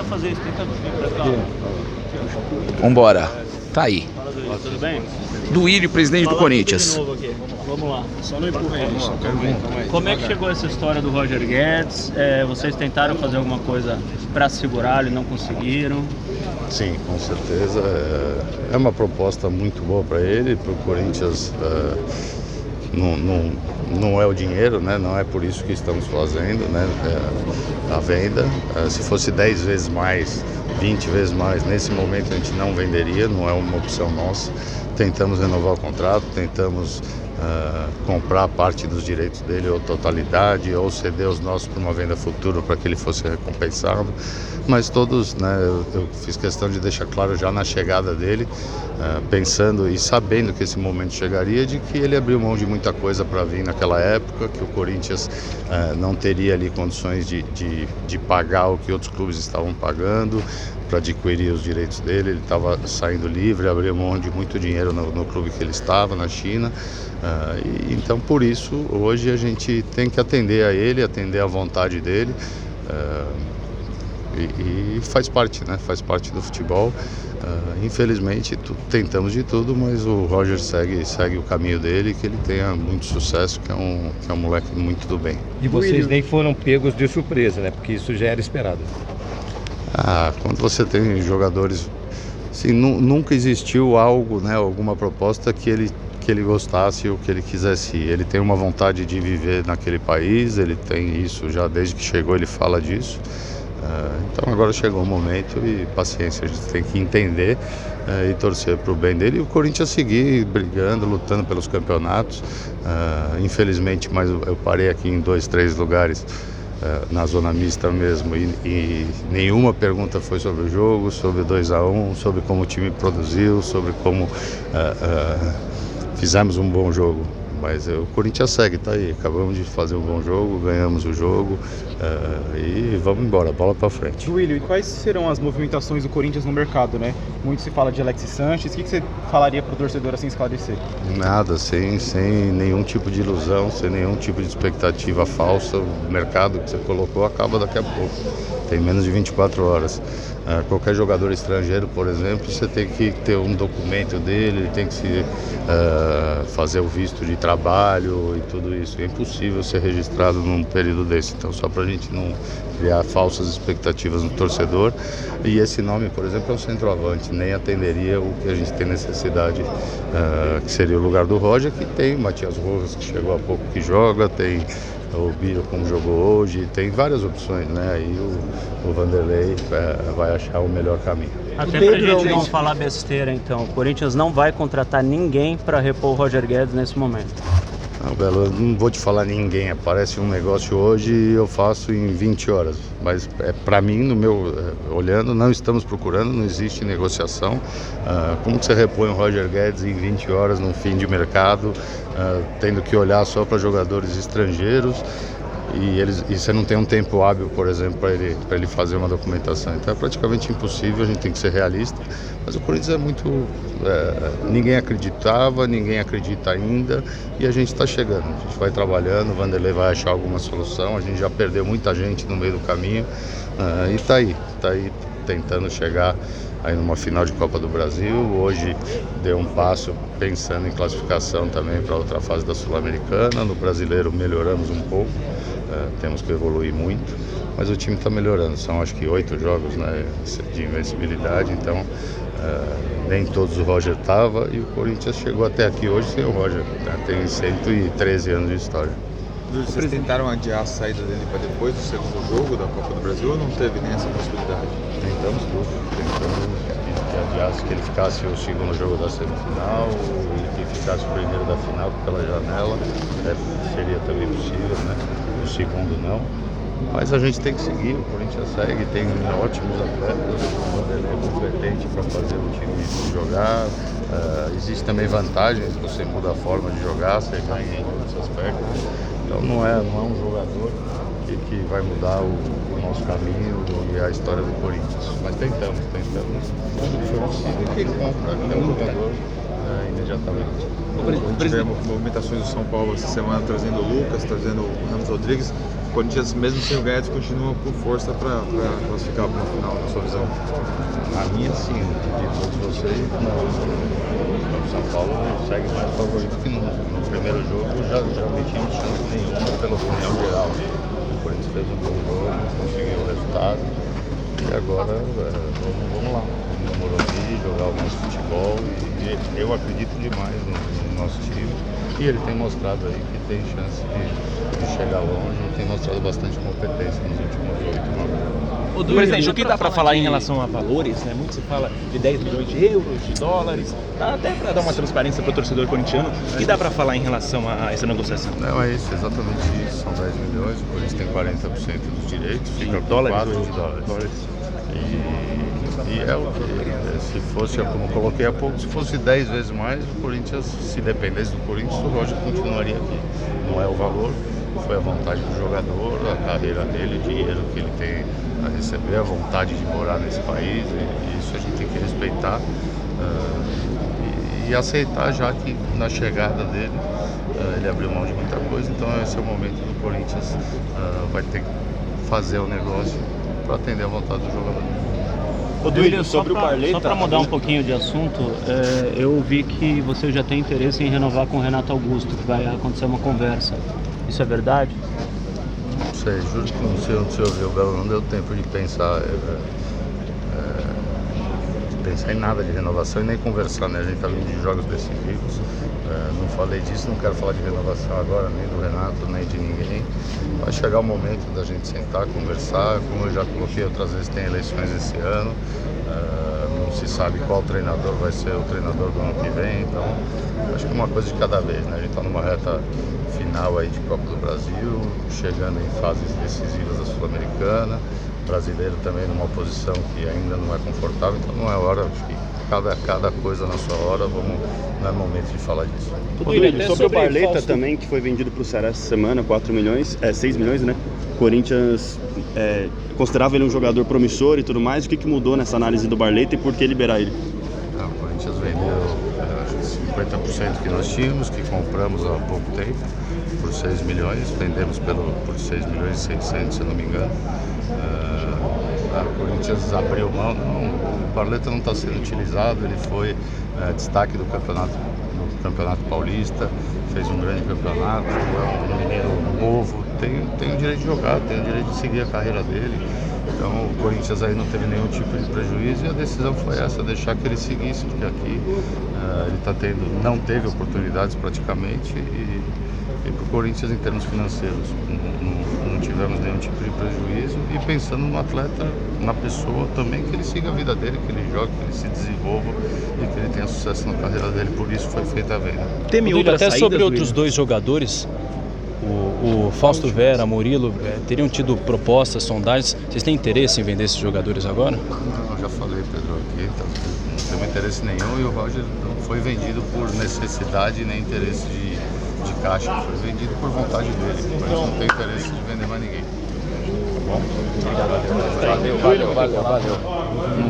fazer isso, tenta vir pra cá. Vambora. Tá aí. Fala, Duílio, tudo bem? Duílio, presidente do Fala Corinthians. tudo de novo aqui. Vamos lá. Só não empurra isso. Como é que chegou essa história do Roger Guedes? Vocês tentaram fazer alguma coisa para segurá-lo e não conseguiram? Sim, com certeza. É uma proposta muito boa para ele, para o Corinthians. Não é o dinheiro, né? Não é por isso que estamos fazendo, né? A venda. Se fosse 10 vezes mais, 20 vezes mais, nesse momento a gente não venderia, não é uma opção nossa. Tentamos renovar o contrato, tentamos comprar parte dos direitos dele, ou totalidade, ou ceder os nossos para uma venda futura para que ele fosse recompensado. Mas todos, né, eu fiz questão de deixar claro já na chegada dele, pensando e sabendo que esse momento chegaria, de que ele abriu mão de muita coisa para vir naquela época, que o Corinthians não teria ali condições de pagar o que outros clubes estavam pagando para adquirir os direitos dele. Ele estava saindo livre, abriu mão de muito dinheiro no clube que ele estava, na China. Então, por isso, hoje a gente tem que atender a ele, atender à vontade dele. E faz parte, né? Faz parte do futebol. Infelizmente tentamos de tudo, mas o Roger segue o caminho dele, que ele tenha muito sucesso, que é um moleque muito do bem. E vocês nem foram pegos de surpresa, né? Porque isso já era esperado. Quando você tem jogadores, assim, nunca existiu algo, né? Alguma proposta que ele gostasse ou que ele quisesse ir. Ele tem uma vontade de viver naquele país, ele tem isso já desde que chegou, ele fala disso. Então agora chegou o momento e paciência, a gente tem que entender e torcer para o bem dele, e o Corinthians seguir brigando, lutando pelos campeonatos. Infelizmente, mas eu parei aqui em 2, 3 lugares na zona mista mesmo, e nenhuma pergunta foi sobre o jogo, sobre 2-1, sobre como o time produziu, sobre como fizemos um bom jogo. Mas o Corinthians segue, tá aí, acabamos de fazer um bom jogo, ganhamos o jogo e vamos embora, bola para frente. Duílio, e quais serão as movimentações do Corinthians no mercado, né? Muito se fala de Alexis Sanches, o que você falaria para o torcedor assim esclarecer? Nada, sem nenhum tipo de ilusão, sem nenhum tipo de expectativa falsa. O mercado que você colocou acaba daqui a pouco, tem menos de 24 horas. Qualquer jogador estrangeiro, por exemplo, você tem que ter um documento dele, tem que fazer o visto de trabalho e tudo isso. É impossível ser registrado num período desse. Então, só para a gente não criar falsas expectativas no torcedor. E esse nome, por exemplo, é um centroavante, nem atenderia o que a gente tem necessidade, que seria o lugar do Roger, que tem o Matias Rojas, que chegou há pouco, que joga, tem o Biro, como jogou hoje, tem várias opções, né? Aí o Vanderlei vai achar o melhor caminho. Até pra gente não falar besteira, então, o Corinthians não vai contratar ninguém para repor o Roger Guedes nesse momento. Não, Belo, eu não vou te falar ninguém, aparece um negócio hoje e eu faço em 20 horas, mas para mim, no meu olhando, não estamos procurando, não existe negociação. Como que você repõe o Roger Guedes em 20 horas num fim de mercado, tendo que olhar só para jogadores estrangeiros? E você não tem um tempo hábil, por exemplo, para ele fazer uma documentação. Então é praticamente impossível, a gente tem que ser realista. Mas o Corinthians é muito... ninguém acreditava, ninguém acredita ainda, e a gente está chegando. A gente vai trabalhando, o Vanderlei vai achar alguma solução, a gente já perdeu muita gente no meio do caminho, e está aí tentando chegar aí numa final de Copa do Brasil. Hoje deu um passo pensando em classificação também para outra fase da Sul-Americana. No Brasileiro melhoramos um pouco, temos que evoluir muito, mas o time está melhorando. São acho que 8 jogos, né, de invencibilidade, então nem todos o Roger estava, e o Corinthians chegou até aqui hoje sem o Roger, né, tem 113 anos de história. Vocês tentaram adiar a saída dele para depois do segundo jogo da Copa do Brasil, ou não teve nem essa possibilidade? Tentamos tudo, que ele ficasse o segundo jogo da semifinal e que ficasse o primeiro da final pela janela, seria também possível, né? O segundo não, mas a gente tem que seguir, o Corinthians segue, tem ótimos atletas, o Vanderlei é competente para fazer o time jogar. Existe também vantagens, você muda a forma de jogar, você ganha em outros aspectos. Então não é um jogador que vai mudar o nosso caminho e a história do Corinthians. Mas tentamos. Tudo foi possível que compra um jogador imediatamente. Tivemos movimentações do São Paulo essa semana, trazendo o Lucas, trazendo o Ramos Rodrigues. Corinthians, mesmo sem o Guedes, continua com força para classificar para uma final, na sua visão? A minha, sim, de todos vocês, o São Paulo segue mais favorito que nunca. No primeiro jogo já não tínhamos chance nenhuma pela opinião geral. O Corinthians fez um bom jogo, conseguiu o resultado e agora vamos lá, no Morumbi, jogar o nosso futebol e eu acredito demais no nosso time e ele tem mostrado aí que tem chance de chegar longe e tem mostrado bastante competência nos últimos 8, 9 anos. Presidente, o que dá para falar em relação a valores, né? Muito se fala de 10 milhões de euros, de dólares, até para dar uma transparência para o torcedor corintiano. O que dá para falar em relação a essa negociação? Não, é isso, exatamente isso. São 10 milhões, o Corinthians tem 40% dos direitos, fica com dólares 4 de dólares. E é o que, se fosse, como coloquei há pouco, se fosse 10 vezes mais, o Corinthians, se dependesse do Corinthians, o Roger continuaria aqui. Não é o valor, foi a vontade do jogador, a carreira dele, o dinheiro que ele tem a receber, a vontade de morar nesse país, e isso a gente tem que respeitar e aceitar, já que na chegada dele ele abriu mão de muita coisa, então esse é o momento do Corinthians vai ter que fazer o negócio para atender a vontade do jogador. Duílio, sobre o Barleta, só para mudar um pouquinho de assunto, eu vi que você já tem interesse em renovar com o Renato Augusto, que vai acontecer uma conversa. Isso é verdade? Não sei, juro que não sei onde você ouviu, Belo, não deu tempo de pensar em nada de renovação e nem conversar, né? A gente está vindo de jogos decisivos, não falei disso, não quero falar de renovação agora, nem do Renato, nem de ninguém. Vai chegar o momento da gente sentar, conversar, como eu já coloquei outras vezes, tem eleições esse ano, não se sabe qual treinador vai ser o treinador do ano que vem, então acho que uma coisa de cada vez, né? A gente está numa reta final aí de Copa do Brasil, chegando em fases decisivas da Sul-Americana, brasileiro também numa posição que ainda não é confortável, então não é hora, acho que cada coisa na sua hora, não é momento de falar disso. Sobre o Barleta também, que foi vendido para o Ceará essa semana, 6 milhões, né? O Corinthians considerava ele um jogador promissor e tudo mais. O que mudou nessa análise do Barleta e por que liberar ele? O Corinthians vendeu 50% que nós tínhamos, que compramos há pouco tempo, por 6 milhões, vendemos por 6 milhões e 600, se eu não me engano. O Corinthians abriu mão, o Barleta não está sendo utilizado, ele foi destaque do campeonato paulista, fez um grande campeonato, é um menino novo, tem o direito de jogar, tem o direito de seguir a carreira dele. Então o Corinthians aí não teve nenhum tipo de prejuízo e a decisão foi essa, deixar que ele seguisse, porque aqui ele não teve oportunidades praticamente e para o Corinthians em termos financeiros não tivemos nenhum tipo de prejuízo e pensando no atleta, na pessoa também, que ele siga a vida dele, que ele jogue, que ele se desenvolva e que ele tenha sucesso na carreira dele, por isso foi feita a venda. Até sobre outros dois jogadores, o Fausto Vera, Murilo, teriam tido propostas, sondagens, vocês têm interesse em vender esses jogadores agora? Não, já falei, Pedro, aqui, não temos interesse nenhum e o Roger não foi vendido por necessidade nem interesse de caixa, foi vendido por vontade dele, por isso não tem interesse de vender mais ninguém. Tá bom? Obrigado. Valeu.